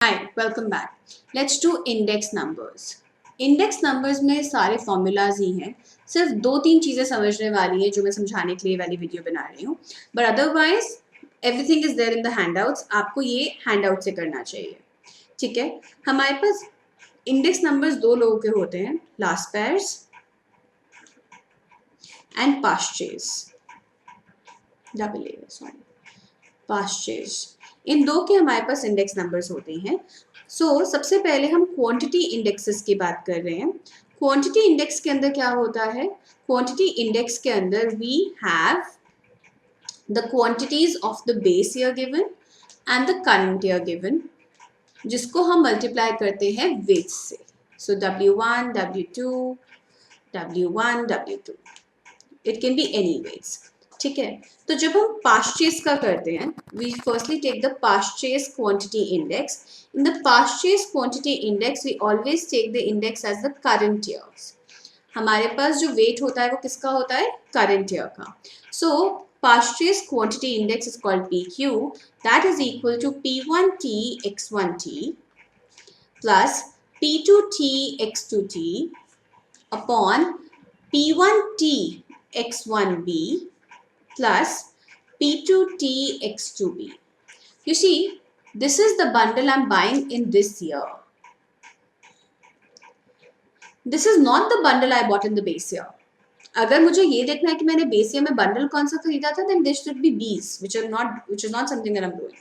Hi, welcome back. Let's do index numbers. Index numbers में सारे formulas ही हैं, सिर्फ दो तीन चीज़ें समझने वाली है जो मैं समझाने के लिए वाली वीडियो बना रही हूँ, but otherwise everything is there in the handouts. आपको ये हैंडआउट से करना चाहिए. ठीक है. हमारे पास इंडेक्स नंबर्स दो लोगों के होते हैं, last pairs and Paasche's. Double A sorry, Paasche's. इन दो के हमारे पास इंडेक्स नंबर्स होते हैं. सबसे पहले हम क्वांटिटी इंडेक्सेस की बात कर रहे हैं. क्वांटिटी इंडेक्स के अंदर क्या होता है? क्वांटिटी इंडेक्स के अंदर we have the quantities of the base year given and the current year given, जिसको हम मल्टीप्लाई करते हैं वेट्स से. So W1, W2, W1, W2. It can be any weights. ठीक है. तो जब हम पास्चेज का करते हैं, we firstly take the Paasche's quantity index. In the Paasche's quantity index we always take the index as the current years. हमारे पास जो वेट होता है वो किसका होता है? करंट ईयर का. So Paasche's quantity index is called PQ. That is equal to P1T X1T plus P2T X2T upon P1T X1B plus P2T X2B. You see, this is the bundle I'm buying in this year. This is not the bundle I bought in the base year. अगर मुझे ये देखना है कि मैंने base year में bundle कौन सा खरीदा था, then this should be B's, which is not something that I'm doing.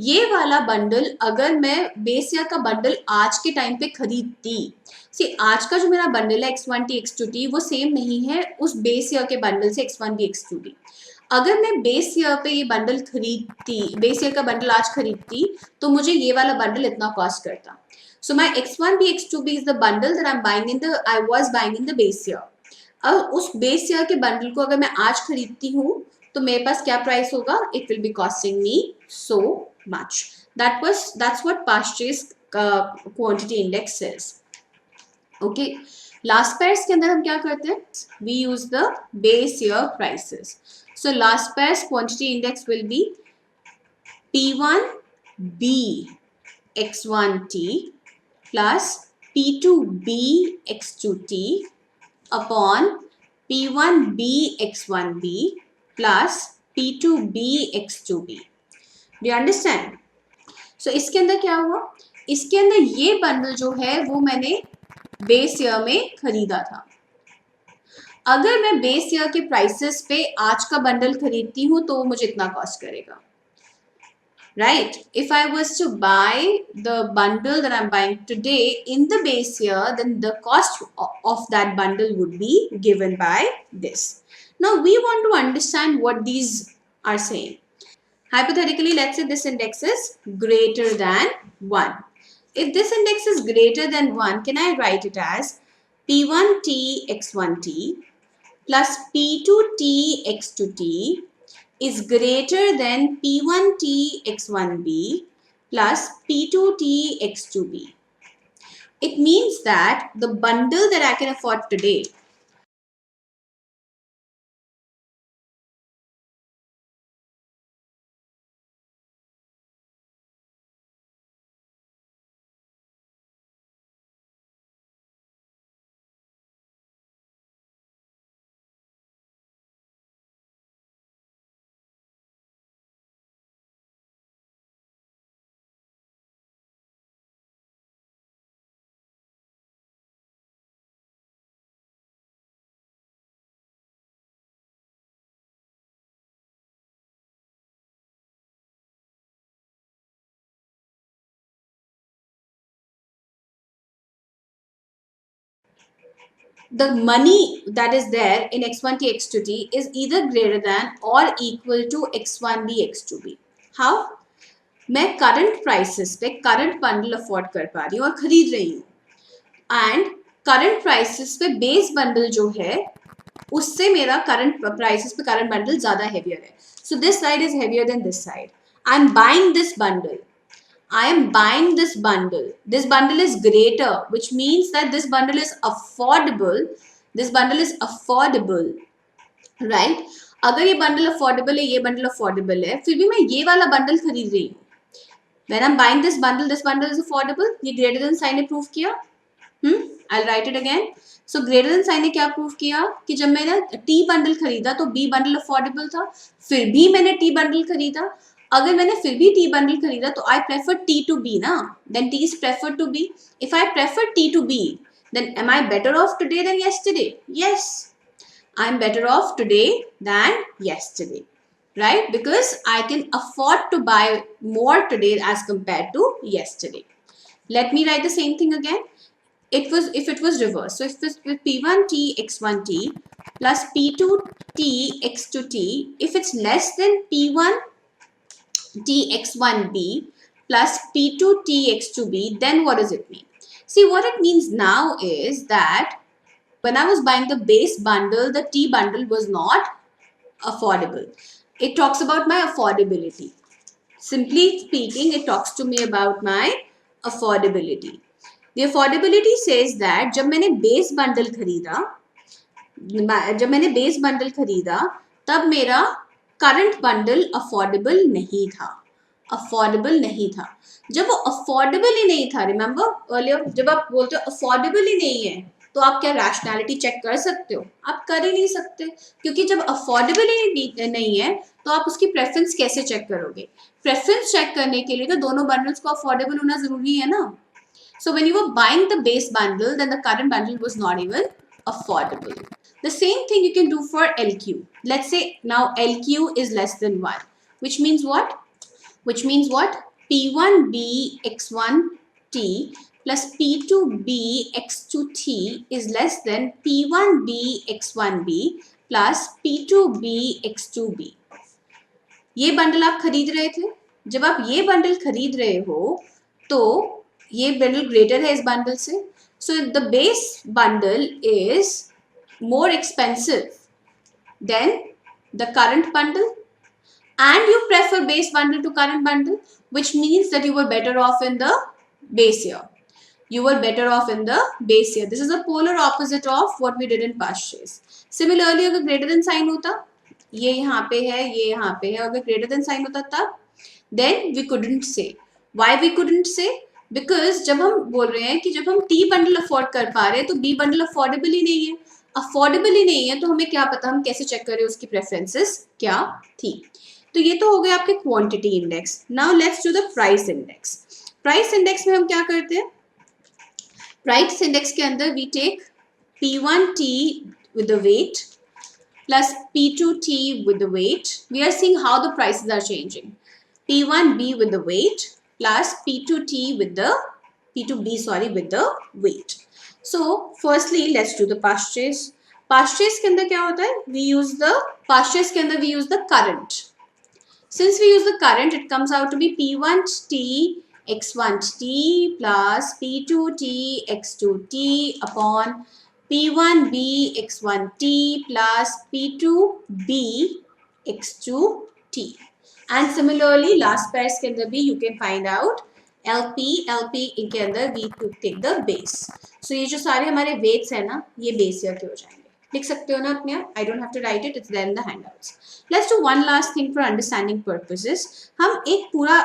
ये वाला बंडल अगर मैं बेस ईयर का बंडल आज के टाइम पे खरीदती, सी आज का जो मेरा बंडल है X1T X2T वो सेम नहीं है उस बेस ईयर के बंडल से X1B X2B. अगर मैं बेस ईयर पे ये बंडल खरीदती, बेस ईयर का बंडल आज खरीदती, तो मुझे ये वाला बंडल इतना कॉस्ट करता. सो माई X1B X2B is the bundle that I was buying in the base year. अब उस बेस ईयर के बंडल को अगर मैं आज खरीदती हूँ तो मेरे पास क्या प्राइस होगा? It will be costing me so much. That's what Paasche's quantity index is. Okay. Laspeyres के अंदर हम क्या करते हैं? We use the base year prices. So Laspeyres quantity index will be P1B X1T plus P2B X2T upon P1B X1B plus P2B X2B. Do you understand? So इसके अंदर क्या हुआ? इसके अंदर ये बंडल जो है वो मैंने बेस ईयर में खरीदा था. अगर मैं बेस ईयर के प्राइसेस पे आज का बंडल खरीदती हूँ तो मुझे इतना कॉस्ट करेगा. Right? If I was to buy the bundle that I'm buying today in the base year, then the cost of that bundle would be given by this. Now we want to understand what these are saying. Hypothetically, let's say this index is greater than 1. If this index is greater than 1, can I write it as P1T X1T plus P2T X2T is greater than P1T X1B plus P2T X2B. It means that the bundle that I can afford today the money that is there in X1T X2T is either greater than or equal to X1B X2B. How? मैं current prices पे current bundle afford कर पा रही हूँ और खरीद रही हूँ, एंड करंट प्राइसेस पे बेस बंडल जो है उससे मेरा करंट प्राइसेस पे करंट बंडल ज्यादा हेवियर है. So this side is heavier than this side. I am buying this bundle. I am buying this bundle. This bundle is greater, which means that this bundle is affordable. This bundle is affordable, right? अगर ये bundle affordable है, ये bundle affordable है, फिर भी मैं ये वाला bundle खरीद रही हूँ. When I'm buying this bundle is affordable. ये greater than sign ने prove किया. I'll write it again. So greater than sign ने क्या prove किया कि जब मैंने T bundle खरीदा तो B bundle affordable था. फिर भी मैंने T bundle खरीदा. अगर मैंने फिर भी T bundle खरीदा तो I prefer T to B ना. Then T is preferred to B. If I prefer T to B, then am I better off today than yesterday? Yes. I'm better off today than yesterday. Right? Because I can afford to buy more today as compared to yesterday. Let me write the same thing again. If it was reversed. So if it was with P1T X1T plus P2T X2T, if it's less than P1T X1B plus P2T X2B, then what does it mean? See, what it means now is that when I was buying the base bundle, the T bundle was not affordable. It talks about my affordability. Simply speaking, it talks to me about my affordability. The affordability says that जब मैंने base bundle खरीदा तब मेरा current bundle affordable नहीं था. जब वो affordable ही नहीं था, remember earlier जब आप बोलते हो affordable ही नहीं है तो आप क्या रैशनैलिटी चेक कर सकते हो? आप कर ही नहीं सकते, क्योंकि जब अफोर्डेबल ही नहीं है तो आप उसकी प्रेफरेंस कैसे चेक करोगे? प्रेफरेंस चेक करने के लिए तो दोनों बंडल्स को अफोर्डेबल होना जरूरी है ना. So when you were buying the base bundle, then the current bundle was not even affordable. The same thing you can do for LQ. Let's say now LQ is less than 1, which means what? P1B X1T plus P2B X2T is less than P1B X1B plus P2B X2B. ये bundle आप खरीद रहे थे. जब आप ये bundle खरीद रहे हो तो ये बंडल ग्रेटर है इस बंडल से. So the base bundle is more expensive than the current bundle, and you prefer base bundle to current bundle, which means that you were better off in the base year. This is the polar opposite of what we did in past days. Similarly, अगर greater than sign होता, ये यहाँ पे है, अगर greater than sign होता तब, then we couldn't say. Why we couldn't say? Because जब हम बोल रहे हैं कि जब हम T bundle afford कर पा रहे हैं तो B bundle affordable ही नहीं है तो हमें क्या पता, हम कैसे चेक करें उसकी प्रेफरेंसेस क्या थी. तो ये तो हो गया आपके quantity index. Now let's do the price index. Price index में हम क्या करते हैं? प्राइस इंडेक्स के अंदर we take P1T with the weight plus P2T with the weight. We are seeing how the prices are changing. P1B with the weight plus P2B with the weight. So firstly let's do the purchase. Purchase के अंदर क्या होता है? We use the current. Since we use the current, it comes out to be P1T X1T plus P2T X2T upon P1B X1T plus P2B X2T. And similarly, last pairs के अंदर भी you can find out LP इनके अंदर we to take the base. So ये जो सारे हमारे weights है ना, ये base year के हो जाएंगे. लिख सकते हो ना अपने आप. I don't have to write it. It's there in the handouts. Let's do one last thing for understanding purposes. हम एक पूरा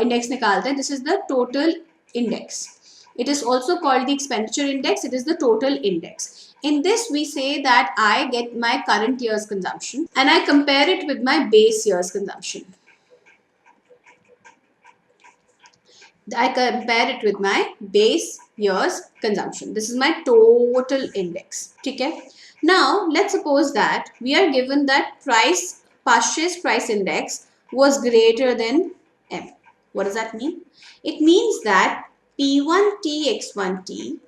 index निकालते हैं. This is the total index. It is also called the expenditure index. It is the total index. In this, we say that I get my current year's consumption and I compare it with my base year's consumption. This is my total index. Okay? Now, let's suppose that we are given that purchase price index was greater than M. What does that mean? It means that P1T X1T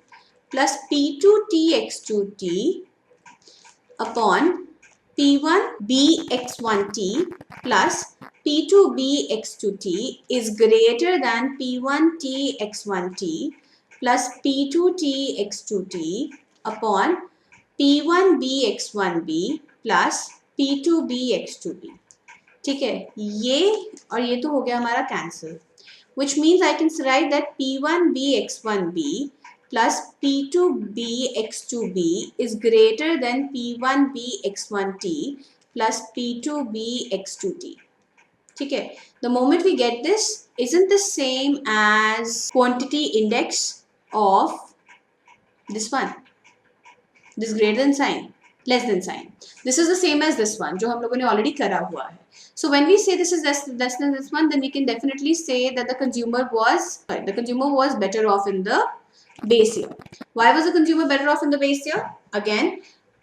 plus P2T X2T upon P1B X1T plus P2B X2T is greater than P1T X1T plus P2T X2T upon P1B X1B plus P2B X2B. ठीक है, ये और ये तो हो गया हमारा cancel, which means I can write that P1B X1B plus P2B X2B is greater than P1B X1T plus P2B X2T. ठीक है, the moment we get this, isn't the same as quantity index of this one, this greater than sign, less than sign. This is the same as this one जो हम लोगों ने already करा हुआ है. So when we say this is less than this one, then we can definitely say that the consumer was better off in the base year. Why was the consumer better off in the base year? Again,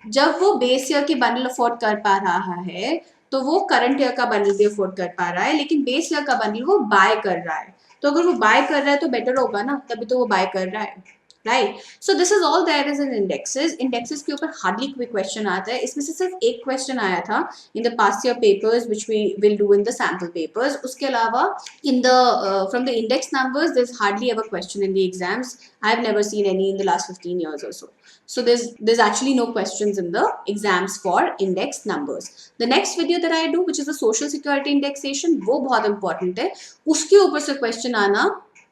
जब वो base year की bundle afford कर पा रहा है तो वो current year का बंडल भी अफोर्ड कर पा रहा है, लेकिन बेस ईयर का बंडल वो बाय कर रहा है. तो अगर वो बाय कर रहा है तो बेटर होगा ना, तभी तो वो बाय कर रहा है, right. So this is all there is in indexes. Indexes के ऊपर हार्डली कोई क्वेश्चन आता है. इसमें से सिर्फ एक क्वेश्चन आया था in the past year papers which we will do in the sample papers. उसके अलावा in the from the index numbers there is hardly ever question in the exams. I have never seen any in the last 15 years or so. So there's actually no questions in the exams for index numbers. The next video that I do, which is the social security indexation, वो बहुत important है. उसके ऊपर से question आना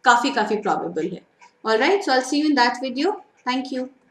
काफी probable है. All right, so I'll see you in that video. Thank you.